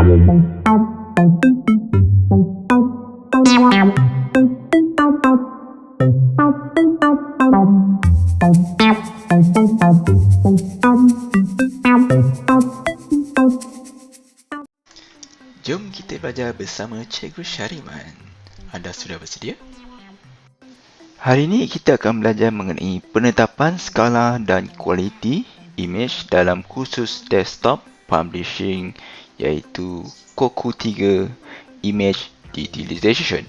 Jom kita belajar bersama Cikgu Syariman. Anda sudah bersedia? Hari ini kita akan belajar mengenai penetapan skala dan kualiti imej dalam kursus desktop publishing, iaitu Koku 3 Image Utilization.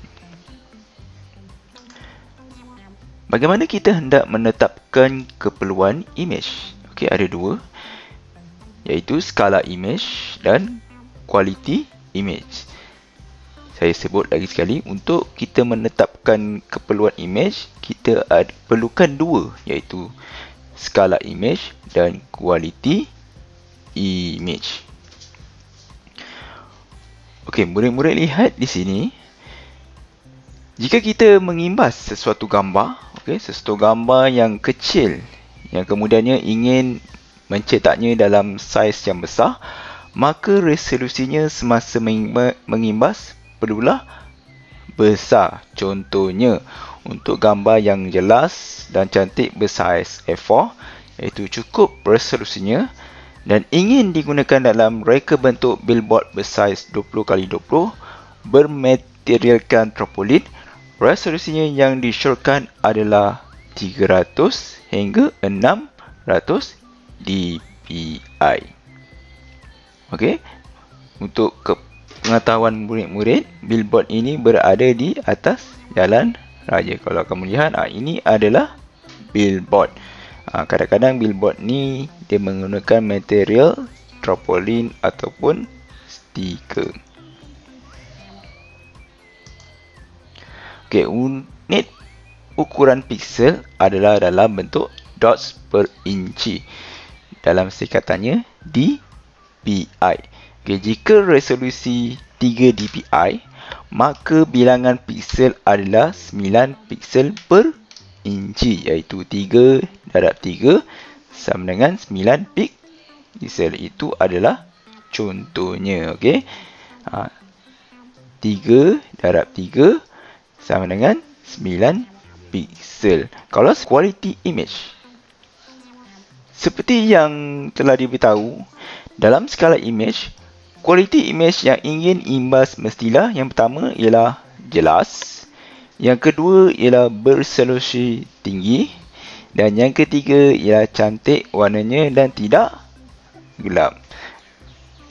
Bagaimana kita hendak menetapkan keperluan imej? Okey, ada dua, iaitu skala imej dan kualiti imej. Saya sebut lagi sekali, untuk kita menetapkan keperluan imej, kita perlukan dua, iaitu skala imej dan kualiti imej. Okey, murid-murid lihat di sini. Jika kita mengimbas sesuatu gambar, sesuatu gambar yang kecil, yang kemudiannya ingin mencetaknya dalam saiz yang besar, maka resolusinya semasa mengimbas perlulah besar. Contohnya, untuk gambar yang jelas dan cantik bersaiz A4, iaitu cukup resolusinya, dan ingin digunakan dalam reka bentuk billboard bersaiz 20x20 bermaterialkan tropolin, resolusinya yang disyorkan adalah 300 hingga 600 dpi. Okey, untuk pengetahuan murid-murid, billboard ini berada di atas jalan raya. Kalau kamu lihat, ini adalah billboard. Kadang-kadang billboard ni dia menggunakan material tropolin ataupun stiker. Okey, unit ukuran piksel adalah dalam bentuk dots per inci. Dalam singkatannya dpi. Okay, jika resolusi 3 dpi, maka bilangan piksel adalah 9 piksel per inci, iaitu 3/3 sama dengan 9 piksel. Itu adalah contohnya. Okay? 3/3 sama dengan 9 piksel. Kalau quality image, seperti yang telah diberitahu, dalam skala imej, kualiti imej yang ingin imbas mestilah yang pertama ialah jelas, yang kedua ialah beresolusi tinggi, dan yang ketiga ialah cantik warnanya dan tidak gelap.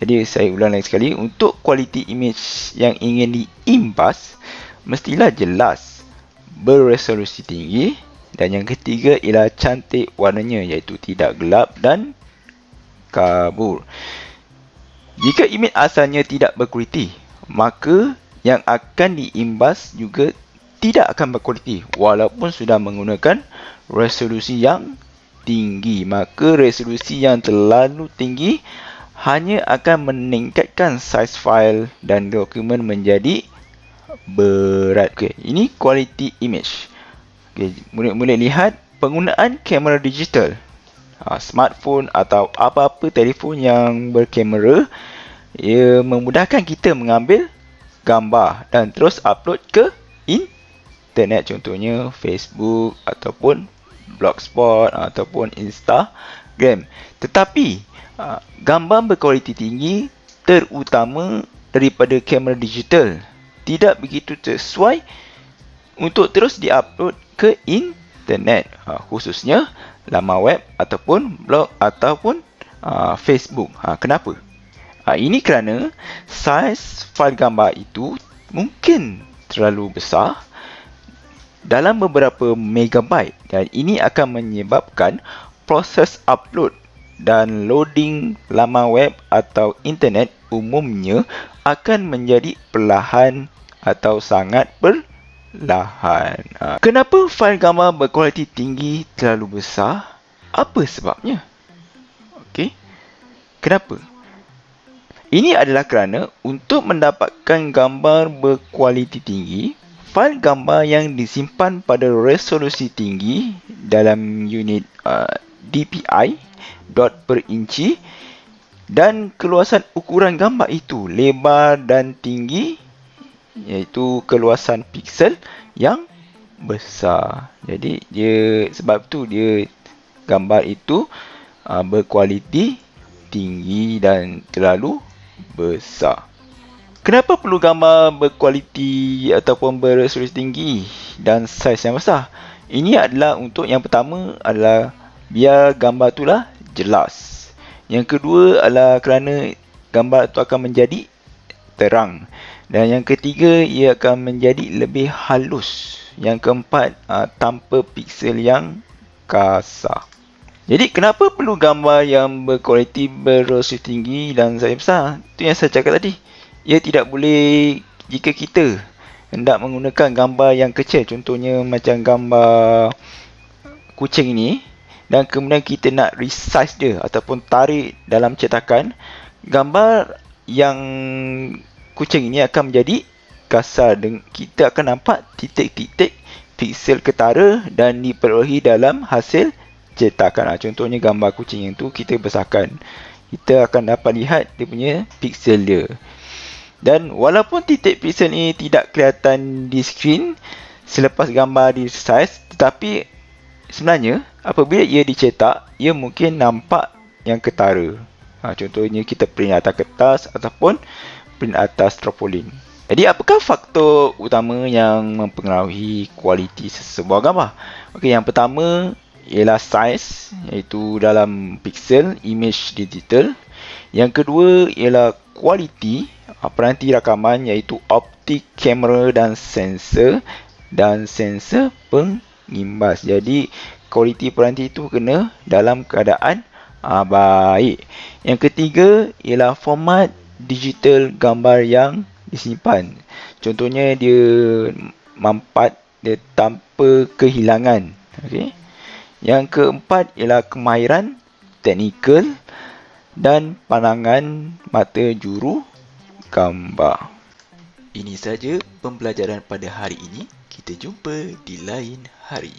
Jadi saya ulang lagi sekali, untuk kualiti imej yang ingin diimbas mestilah jelas, beresolusi tinggi, dan yang ketiga ialah cantik warnanya, iaitu tidak gelap dan kabur. Jika imej asalnya tidak berkualiti, maka yang akan diimbas juga tidak akan berkualiti walaupun sudah menggunakan resolusi yang tinggi. Maka resolusi yang terlalu tinggi hanya akan meningkatkan saiz fail dan dokumen menjadi berat. Okey, ini quality image. Okey, murid-murid lihat penggunaan kamera digital, smartphone atau apa-apa telefon yang berkamera, ia memudahkan kita mengambil gambar dan terus upload ke internet, contohnya Facebook ataupun Blogspot ataupun Instagram. Tetapi gambar berkualiti tinggi, terutama daripada kamera digital, tidak begitu sesuai untuk terus diupload ke internet, khususnya laman web ataupun blog ataupun Facebook. Kenapa? Ini kerana saiz fail gambar itu mungkin terlalu besar, dalam beberapa megabyte, dan ini akan menyebabkan proses upload dan loading laman web atau internet umumnya akan menjadi perlahan atau sangat perlahan. Kenapa fail gambar berkualiti tinggi terlalu besar? Apa sebabnya? Okey. Kenapa? Ini adalah kerana untuk mendapatkan gambar berkualiti tinggi, fail gambar yang disimpan pada resolusi tinggi dalam unit dpi, dot per inci, Dan keluasan ukuran gambar itu, lebar dan tinggi, iaitu keluasan piksel yang besar. Jadi sebab tu dia gambar itu berkualiti tinggi dan terlalu besar. Kenapa perlu gambar berkualiti ataupun beresolusi tinggi dan saiz yang besar? Ini adalah untuk yang pertama adalah biar gambar itulah jelas. Yang kedua adalah kerana gambar itu akan menjadi terang. Dan yang ketiga, ia akan menjadi lebih halus. Yang keempat, tanpa piksel yang kasar. Jadi kenapa perlu gambar yang berkualiti beresolusi tinggi dan saiz besar? Itu yang saya cakap tadi. Ia tidak boleh jika kita hendak menggunakan gambar yang kecil. Contohnya macam gambar kucing ini. Dan kemudian kita nak resize dia ataupun tarik dalam cetakan. Gambar yang kucing ini akan menjadi kasar. Kita akan nampak titik-titik piksel ketara dan diperolehi dalam hasil cetakan. Contohnya gambar kucing yang tu kita besarkan. Kita akan dapat lihat dia punya piksel dia. Dan walaupun titik piksel ini tidak kelihatan di skrin selepas gambar di resize, tetapi sebenarnya apabila ia dicetak, ia mungkin nampak yang ketara. Contohnya kita print atas kertas ataupun print atas terpolin. Jadi apakah faktor utama yang mempengaruhi kualiti sebuah gambar? Okey, yang pertama ialah saiz, iaitu dalam piksel image digital. Yang kedua ialah kualiti peranti rakaman, iaitu optik, kamera dan sensor pengimbas. Jadi kualiti peranti itu kena dalam keadaan baik. Yang ketiga ialah format digital gambar yang disimpan. Contohnya dia mampat, dia tanpa kehilangan. Okey. Yang keempat ialah kemahiran teknikal dan pandangan mata juru gambar. Ini saja pembelajaran pada hari ini. Kita jumpa di lain hari.